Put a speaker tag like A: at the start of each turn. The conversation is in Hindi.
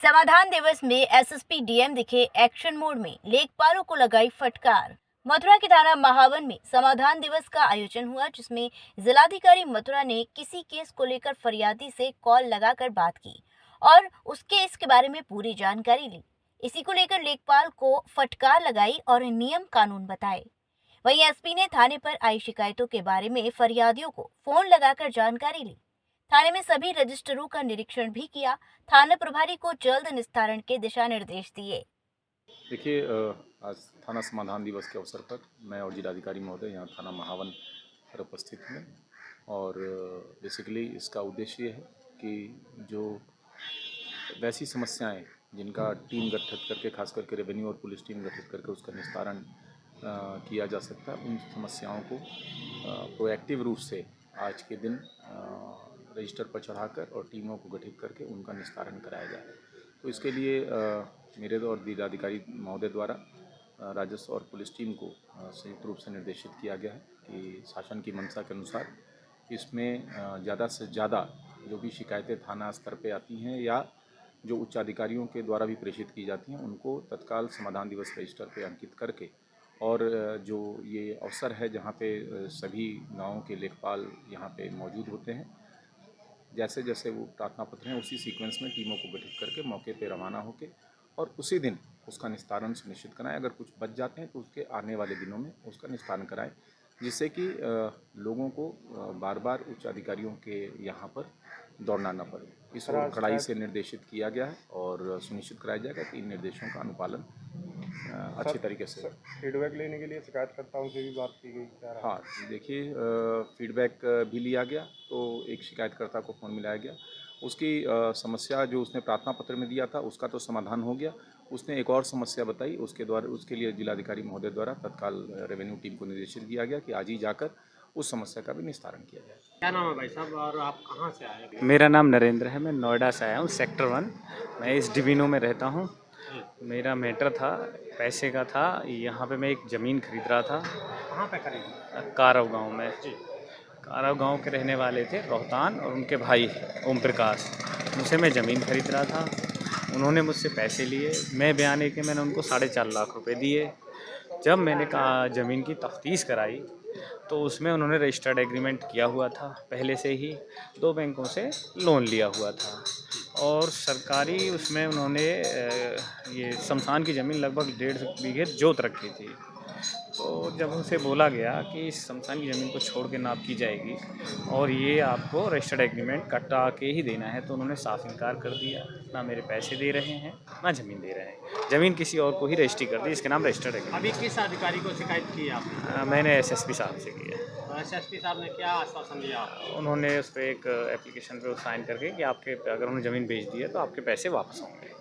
A: समाधान दिवस में एसएसपी डीएम दिखे एक्शन मोड में, लेखपालों को लगाई फटकार। मथुरा के थाना महावन में समाधान दिवस का आयोजन हुआ, जिसमें जिलाधिकारी मथुरा ने किसी केस को लेकर फरियादी से कॉल लगाकर बात की और उस केस के बारे में पूरी जानकारी ली। इसी को लेकर लेखपाल को फटकार लगाई और नियम कानून बताए। वहीं एसपी ने थाने पर आई शिकायतों के बारे में फरियादियों को फोन लगाकर जानकारी ली। थाने में सभी रजिस्टरों का निरीक्षण भी किया। थाना प्रभारी को जल्द निस्तारण के दिशा निर्देश दिए।
B: देखिए, आज थाना समाधान दिवस के अवसर पर मैं और जिलाधिकारी महोदय यहाँ थाना महावन पर उपस्थित हैं और बेसिकली इसका उद्देश्य ये है कि जो वैसी समस्याएं जिनका टीम गठित करके, खास करके रेवेन्यू और पुलिस टीम गठित करके उसका निस्तारण किया जा सकता है, उन समस्याओं को प्रोएक्टिव रूप से आज के दिन रजिस्टर पर चढ़ाकर और टीमों को गठित करके उनका निस्तारण कराया जाए। तो इसके लिए मेरे और जिलाधिकारी महोदय द्वारा राजस्व और पुलिस टीम को संयुक्त रूप से निर्देशित किया गया है कि शासन की मंशा के अनुसार इसमें ज़्यादा से ज़्यादा जो भी शिकायतें थाना स्तर पे आती हैं या जो उच्च अधिकारियों के द्वारा भी प्रेषित की जाती हैं, उनको तत्काल समाधान दिवस रजिस्टर पे अंकित करके और जो ये अवसर है जहाँ पे सभी गाँवों के लेखपाल यहाँ पे मौजूद होते हैं, जैसे जैसे वो प्रार्थना पत्र हैं उसी सीक्वेंस में टीमों को गठित करके मौके पे रवाना होके और उसी दिन उसका निस्तारण सुनिश्चित कराएं। अगर कुछ बच जाते हैं तो उसके आने वाले दिनों में उसका निस्तारण कराएं, जिससे कि लोगों को बार बार उच्च अधिकारियों के यहाँ पर दौड़ना न पड़े। इस ओर कड़ाई से निर्देशित किया गया है और सुनिश्चित कराया जाएगा कि इन निर्देशों का अनुपालन अच्छे तरीके से।
C: फीडबैक लेने के लिए शिकायतकर्ताओं से भी बात की गई?
B: हाँ, देखिए, फीडबैक भी लिया गया, तो एक शिकायतकर्ता को फ़ोन मिलाया गया। उसकी समस्या जो उसने प्रार्थना पत्र में दिया था उसका तो समाधान हो गया। उसने एक और समस्या बताई, उसके लिए जिलाधिकारी महोदय द्वारा तत्काल रेवेन्यू टीम को निर्देशित किया गया कि आज ही जाकर उस समस्या का भी निस्तारण किया जाए।
C: क्या नाम है भाई साहब और आप कहाँ से आए?
D: मेरा नाम नरेंद्र है, मैं नोएडा से आया हूँ, सेक्टर 1। मैं इस डिवीनो में रहता हूँ। मेरा मैटर था, पैसे का था। यहाँ पे मैं एक ज़मीन खरीद रहा था।
C: कहाँ पे खरीदी?
D: कारव गांव में। कारव गांव के रहने वाले थे रोहतान और उनके भाई ओम प्रकाश। उनसे मैं ज़मीन खरीद रहा था। उन्होंने मुझसे पैसे लिए, मैं बयाने के मैंने उनको 4.5 लाख रुपए दिए। जब मैंने कहा ज़मीन की तफ्तीश कराई तो उसमें उन्होंने रजिस्टर्ड एग्रीमेंट किया हुआ था, पहले से ही 2 बैंकों से लोन लिया हुआ था और सरकारी उसमें उन्होंने ये शमशान की ज़मीन लगभग 1.5 बीघे जोत रखी थी। तो जब उनसे बोला गया कि इस शमशान की ज़मीन को छोड़ के नाप की जाएगी और ये आपको रजिस्टर्ड एग्रीमेंट कटा के ही देना है, तो उन्होंने साफ इनकार कर दिया। ना मेरे पैसे दे रहे हैं, ना ज़मीन दे रहे हैं। ज़मीन किसी और को ही रजिस्ट्री कर दी, इसके नाम रजिस्टर्ड एग्रीमेंट।
C: अभी किस अधिकारी को शिकायत की आपने?
D: मैंने एसएसपी साहब से किया।
C: एसएसपी साहब ने क्या आश्वासन दिया?
D: उन्होंने उस पर एक एप्लीकेशन पे साइन करके कि आपके अगर उन्होंने ज़मीन बेच दी है तो आपके पैसे वापस होंगे।